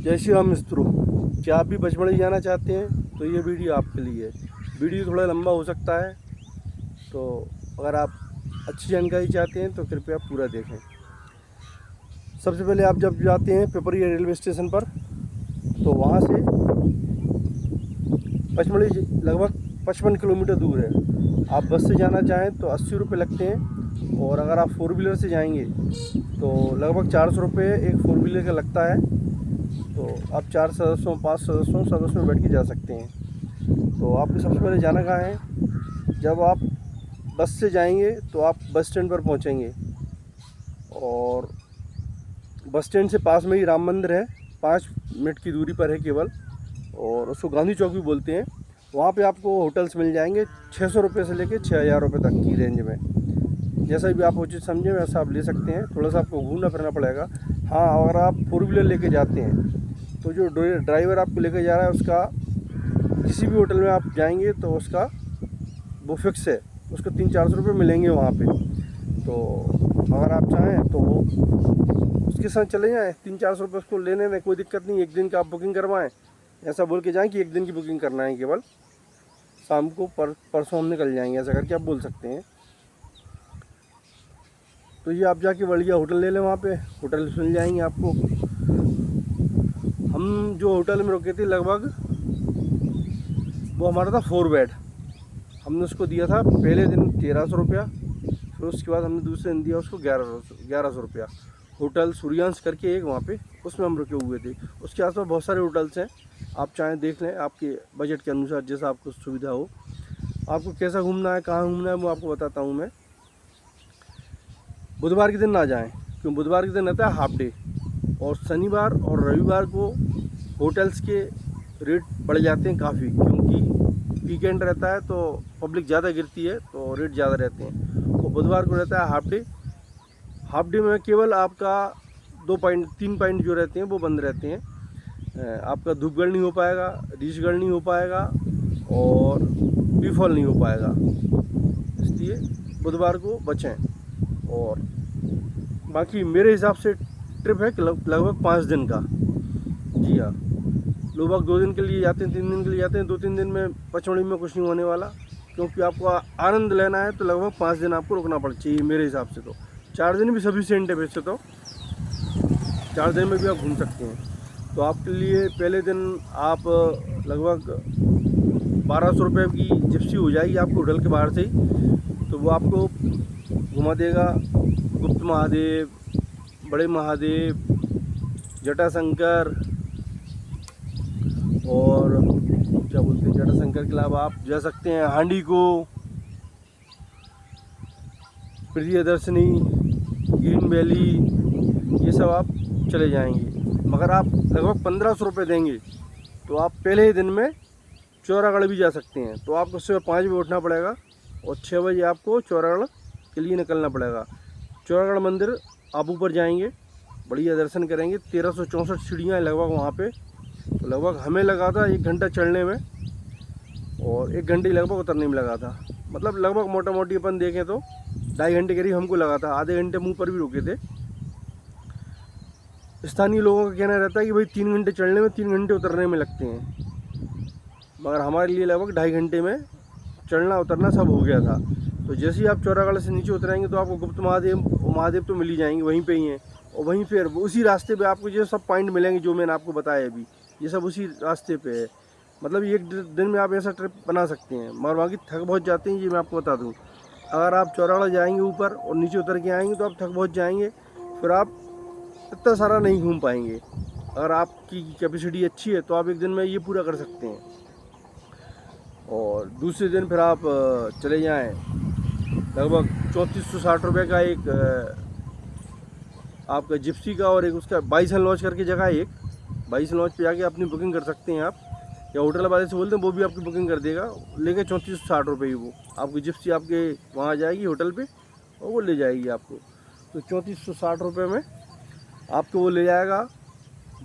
जय श्री राम मित्रों, क्या आप भी पचमढ़ी जाना चाहते हैं तो ये वीडियो आपके लिए है। वीडियो थोड़ा लंबा हो सकता है, तो अगर आप अच्छी जानकारी चाहते हैं तो कृपया पूरा देखें। सबसे पहले आप जब जाते हैं पिपरिया रेलवे स्टेशन पर, तो वहाँ से पचमढ़ी लगभग 55 किलोमीटर दूर है। आप बस से जाना चाहें तो 80 रुपये लगते हैं, और अगर आप 4 व्हीलर से जाएंगे तो लगभग 400 रुपये एक 4 व्हीलर का लगता है। तो आप 4 सदस्यों 5 सदस्यों सब उसमें बैठ के जा सकते हैं। तो आपको सबसे पहले जाना कहाँ है? जब आप बस से जाएंगे तो आप बस स्टैंड पर पहुंचेंगे, और बस स्टैंड से पास में ही राम मंदिर है, 5 मिनट की दूरी पर है केवल, और उसको गांधी चौक भी बोलते हैं। वहाँ पे आपको होटल्स मिल जाएंगे 600 रुपये से लेकर 6000 रुपये तक की रेंज में। जैसा भी आप उचित समझें वैसा आप ले सकते हैं। थोड़ा सा आपको घूमना फिरना पड़ेगा। हाँ, अगर आप 4 व्हीलर लेके जाते हैं तो जो ड्राइवर आपको लेके जा रहा है उसका, किसी भी होटल में आप जाएंगे तो उसका वो फिक्स है, उसको 300-400 रुपये मिलेंगे वहाँ पे। तो अगर आप चाहें तो वो उसके साथ चले जाएँ, 300-400 रुपये उसको लेने में कोई दिक्कत नहीं। एक दिन का आप बुकिंग करवाएँ, ऐसा बोल के जाएँ कि एक दिन की बुकिंग करना है केवल, शाम को परसों हम निकल जाएंगे, ऐसा करके आप बोल सकते हैं। तो ये आप जाके बढ़िया होटल ले लें, वहाँ पे होटल मिल जाएंगे आपको। हम जो होटल में रुके थे लगभग वो हमारा था 4 बेड। हमने उसको दिया था पहले दिन 1300 रुपया, फिर उसके बाद हमने दूसरे दिन दिया उसको 1100 रुपया। होटल सूर्यांश करके एक वहाँ पे, उसमें हम रुके हुए थे। उसके आसपास बहुत सारे होटल्स हैं, आप चाहें देख लें, आपके बजट के अनुसार जैसा आपको सुविधा हो। आपको कैसा घूमना है, कहाँ घूमना है, वो आपको बताता हूँ मैं। बुधवार के दिन ना जाएं, क्योंकि बुधवार के दिन रहता है हाफ डे, और शनिवार और रविवार को होटल्स के रेट बढ़ जाते हैं काफ़ी, क्योंकि वीकेंड रहता है तो पब्लिक ज़्यादा गिरती है तो रेट ज़्यादा रहते हैं। तो बुधवार को रहता है हाफ डे। हाफ डे में केवल आपका 3 पॉइंट जो रहते हैं वो बंद रहते हैं। आपका धूपगढ़ नहीं हो पाएगा, रीछगढ़ नहीं हो पाएगा, और बी-फॉल नहीं हो पाएगा, इसलिए बुधवार को बचें। और बाकी मेरे हिसाब से ट्रिप है लगभग 5 दिन का। जी हाँ, लोग 2 दिन के लिए जाते हैं, 3 दिन के लिए जाते हैं। 2-3 दिन में पचमढ़ी में कुछ नहीं होने वाला, क्योंकि आपको आनंद लेना है तो लगभग 5 दिन आपको रुकना पड़ चाहिए मेरे हिसाब से। तो 4 दिन भी सफिशिएंट है वैसे तो, 4 दिन में भी आप घूम सकते हैं। तो आपके लिए पहले दिन आप लगभग 1200 रुपये की जिप्सी हो जाएगी आपको होटल के बाहर से ही। तो वो आपको घुमा देगा गुप्त महादेव, बड़े महादेव, जटाशंकर, और क्या बोलते हैं, जटाशंकर के अलावा आप जा सकते हैं हांडी को, प्रियदर्शनी, ग्रीन वैली, ये सब आप चले जाएंगे। मगर आप लगभग 1500 रुपये देंगे तो आप पहले ही दिन में चौरागढ़ भी जा सकते हैं। तो आपको सुबह 5 बजे उठना पड़ेगा और 6 बजे आपको चौरागढ़ के लिए निकलना पड़ेगा। चौरागढ़ मंदिर आप ऊपर जाएंगे, बढ़िया दर्शन करेंगे। 1364 सीढ़ियाँ हैं लगभग वहाँ पे। तो लगभग हमें लगा था 1 घंटा चढ़ने में और 1 घंटे लगभग उतरने में लगा था। मतलब लगभग मोटा मोटी अपन देखें तो 2.5 घंटे करीब हमको लगा था। आधे घंटे मुँह पर भी रुके थे। स्थानीय लोगों का कहना रहता है कि भाई 3 घंटे चढ़ने में 3 घंटे उतरने में लगते हैं, मगर हमारे लिए लगभग 2.5 घंटे में चढ़ना उतरना सब हो गया था। तो जैसे ही आप चौरागढ़ से नीचे उतरेंगे तो आपको गुप्त महादेव तो मिल ही जाएंगे, वहीं पे ही हैं। और वहीं फिर उसी रास्ते पे आपको जो सब पॉइंट मिलेंगे जो मैंने आपको बताया अभी, ये सब उसी रास्ते पे है। मतलब एक दिन में आप ऐसा ट्रिप बना सकते हैं, मगर वहाँ की थक बहुत जाते हैं, ये मैं आपको बता दूँ। अगर आप चौरागढ़ जाएंगे ऊपर और नीचे उतर के आएंगे तो आप थक बहुत जाएंगे, फिर आप इतना सारा नहीं घूम पाएंगे। अगर आपकी कैपेसिटी अच्छी है तो आप एक दिन में ये पूरा कर सकते हैं। और दूसरे दिन फिर आप चले जाएं, लगभग 3460 रुपये का एक आपका जिप्सी का, और एक उसका बाइसन लॉज करके जगह है एक, बाइसन लॉज पे जाके अपनी बुकिंग कर सकते हैं आप, या होटल वाले से बोलते हैं वो भी आपकी बुकिंग कर देगा। लेके 3460 रुपये ही वो आपकी जिप्सी आपके वहाँ जाएगी होटल पे और वो ले जाएगी आपको। तो 3460 रुपये में आपको वो ले जाएगा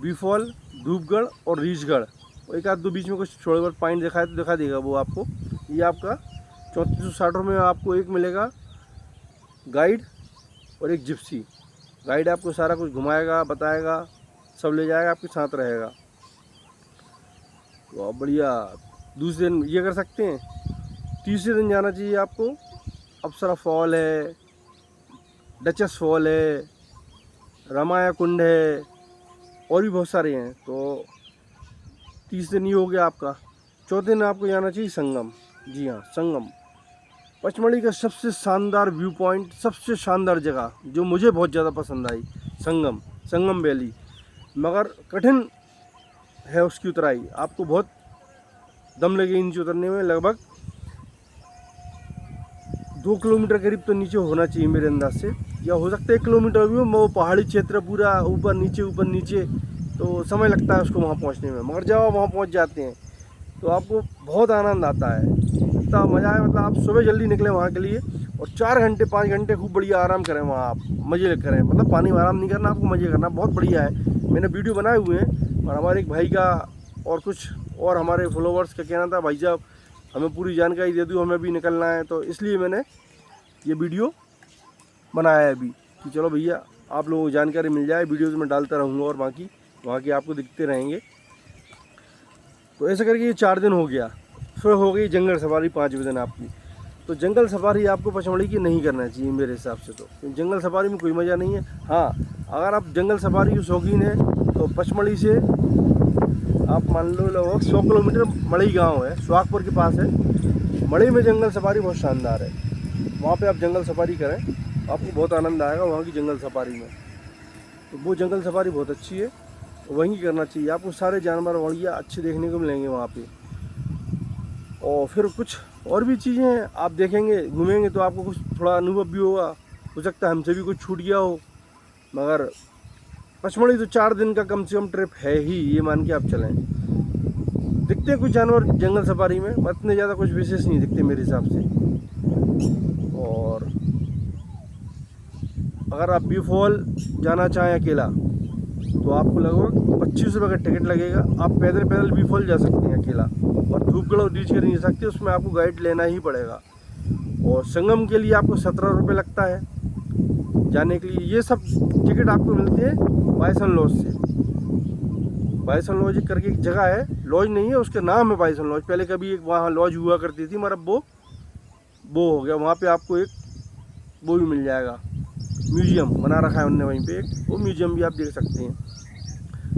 बी-फॉल, धूपगढ़ और रीछगढ़। एक आध दो बीच में कुछ थोड़े बहुत पॉइंट दिखाए तो दिखा देगा वो आपको। ये आपका 3460 रुपये में आपको एक मिलेगा गाइड और एक जिप्सी। गाइड आपको सारा कुछ घुमाएगा, बताएगा, सब ले जाएगा, आपके साथ रहेगा। तो आप बढ़िया दूसरे दिन ये कर सकते हैं। तीसरे दिन जाना चाहिए आपको, अप्सरा फॉल है, डचस फॉल है, रामाया कुंड है, और भी बहुत सारे हैं। तो तीसरे दिन ये हो गया आपका। चौथे दिन आपको जाना चाहिए संगम। जी हाँ, संगम पचमढ़ी का सबसे शानदार व्यू पॉइंट, सबसे शानदार जगह जो मुझे बहुत ज़्यादा पसंद आई, संगम वैली। मगर कठिन है उसकी उतराई, आपको बहुत दम लगेगी नीचे उतरने में। लगभग 2 किलोमीटर करीब तो नीचे होना चाहिए मेरे अंदाज से, या हो सकता है 1 किलोमीटर भी हो। वो पहाड़ी क्षेत्र पूरा ऊपर नीचे, तो समय लगता है उसको वहाँ पहुँचने में। मगर जब आप वहाँ पहुँच जाते हैं तो आपको बहुत आनंद आता है, इतना मज़ा है। मतलब आप सुबह जल्दी निकलें वहाँ के लिए, और 4 घंटे 5 घंटे खूब बढ़िया आराम करें वहाँ, आप मज़े करें। मतलब पानी में आराम नहीं करना, आपको मज़े करना। बहुत बढ़िया है, मैंने वीडियो बनाए हुए हैं। और हमारे एक भाई का और कुछ और हमारे फॉलोवर्स का कहना था, भाई साहब हमें पूरी जानकारी दे दो, हमें भी निकलना है। तो इसलिए मैंने ये वीडियो बनाया है अभी, कि चलो भैया आप लोगों को जानकारी मिल जाए। वीडियोज़ में डालता रहूँगा, और बाकी वहाँ के आपको दिखते रहेंगे। तो ऐसे करके ये 4 दिन हो गया। फिर हो गई जंगल सफारी 5वें दिन आपकी। तो जंगल सफारी आपको पचमढ़ी की नहीं करना चाहिए मेरे हिसाब से। तो जंगल सफारी में कोई मज़ा नहीं है। हाँ, अगर आप जंगल सफारी के शौकीन हैं तो पचमढ़ी से आप मान लो लगभग 100 किलोमीटर मढ़ई गांव है, सुहागपुर के पास है। मढ़ई में जंगल सफारी बहुत शानदार है, वहाँ पे आप जंगल सफारी करें, आपको बहुत आनंद आएगा वहाँ की जंगल सफारी में। तो वो जंगल सफारी बहुत अच्छी है, वहीं करना चाहिए। आपको सारे जानवर बढ़िया अच्छे देखने को मिलेंगे वहाँ पे। और फिर कुछ और भी चीज़ें हैं, आप देखेंगे घूमेंगे तो आपको कुछ थोड़ा अनुभव भी होगा। हो सकता है हमसे भी कुछ छूट गया हो, मगर पचमढ़ी तो 4 दिन का कम से कम ट्रिप है ही, ये मान के आप चलें। दिखते हैं कुछ जानवर जंगल सफारी में, इतने ज़्यादा कुछ विशेष नहीं दिखते मेरे हिसाब से। और अगर आप बी फॉल जाना चाहें अकेला तो आपको लगभग 25 रुपये का टिकट लगेगा। आप पैदल बी फॉल जा सकते हैं अकेला, और धूपगढ़ और रीच कर नहीं सकते, उसमें आपको गाइड लेना ही पड़ेगा। और संगम के लिए आपको 17 रुपये लगता है जाने के लिए। ये सब टिकट आपको मिलते हैं बाइसन लॉज से। बाइसन लॉज करके एक जगह है, लॉज नहीं है, उसका नाम है बाइसन लॉज। पहले कभी एक वहाँ लॉज हुआ करती थी, मगर वो हो गया। वहाँ पे आपको एक वो भी मिल जाएगा, म्यूजियम बना रखा है उनने वहीं पे एक, वो म्यूजियम भी आप देख सकते हैं।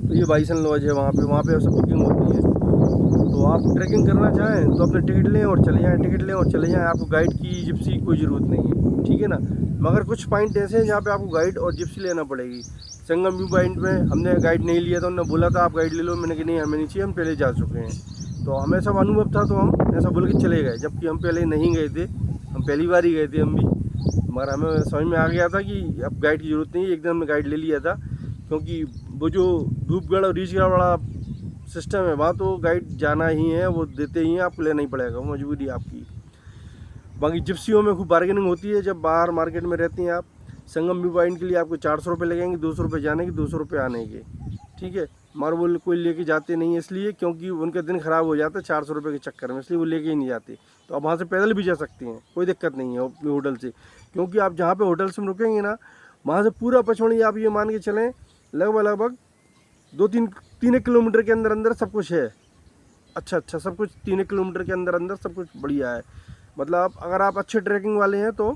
तो ये बाइसन लॉज है, वहाँ पे सब बुकिंग होती है। तो आप ट्रैकिंग करना चाहें तो अपने टिकट लें और चले जाएँ, आपको गाइड की जिप्सी की कोई ज़रूरत नहीं है, ठीक है ना। मगर कुछ पॉइंट ऐसे हैं जहाँ पे आपको गाइड और जिप्सी लेना पड़ेगी। संगम व्यू पॉइंट में हमने गाइड नहीं लिया था, उन्होंने बोला था आप गाइड ले लो, मैंने कहा नहीं हमें नहीं चाहिए, हम पहले जा चुके हैं। तो हमें सब अनुभव था, तो हम ऐसा बोल के चले गए, जबकि हम पहले नहीं गए थे, हम पहली बार ही गए थे हम भी। मगर हमें समझ में आ गया था कि अब गाइड की ज़रूरत नहीं है, एक दिन हमने गाइड ले लिया था। क्योंकि वो जो धूपगढ़ और रीचगढ़ वाला सिस्टम है, वहाँ तो गाइड जाना ही है, वो देते ही हैं, आपको लेना ही पड़ेगा, वो मजबूरी है आपकी। बाकी जिप्सियों में खूब बार्गेनिंग होती है जब बाहर मार्केट में रहती हैं आप। संगम व्यू पॉइंट के लिए आपको 400 रुपये लगेंगे, 200 रुपये जाने के, 200 रुपये आने के, ठीक है। मगर वो कोई लेके जाते नहीं है, इसलिए क्योंकि उनका दिन ख़राब हो जाता है 400 रुपये के चक्कर में, इसलिए वो लेके ही नहीं जाते। तो आप वहाँ से पैदल भी जा सकते हैं, कोई दिक्कत नहीं है अपने होटल से। क्योंकि आप जहाँ पे होटल से रुकेंगे ना, वहाँ से पूरा पचमढ़ी आप ये मान के चलें लगभग 2-3 किलोमीटर के अंदर सब कुछ है। अच्छा सब कुछ 3 किलोमीटर के अंदर सब कुछ बढ़िया है। मतलब अगर आप अच्छे ट्रैकिंग वाले हैं तो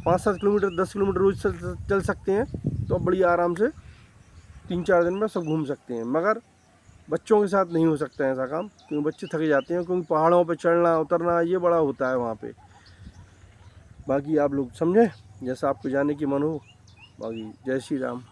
5-7 किलोमीटर 10 किलोमीटर रोज चल सकते हैं, तो बढ़िया आराम से 3-4 दिन में सब घूम सकते हैं। मगर बच्चों के साथ नहीं हो सकता है ऐसा काम, क्योंकि बच्चे थक जाते हैं, क्योंकि पहाड़ों पे चढ़ना उतरना ये बड़ा होता है वहाँ पे। बाकी आप लोग समझें, जैसा आपको जाने की मन हो। बाकी जय श्री राम।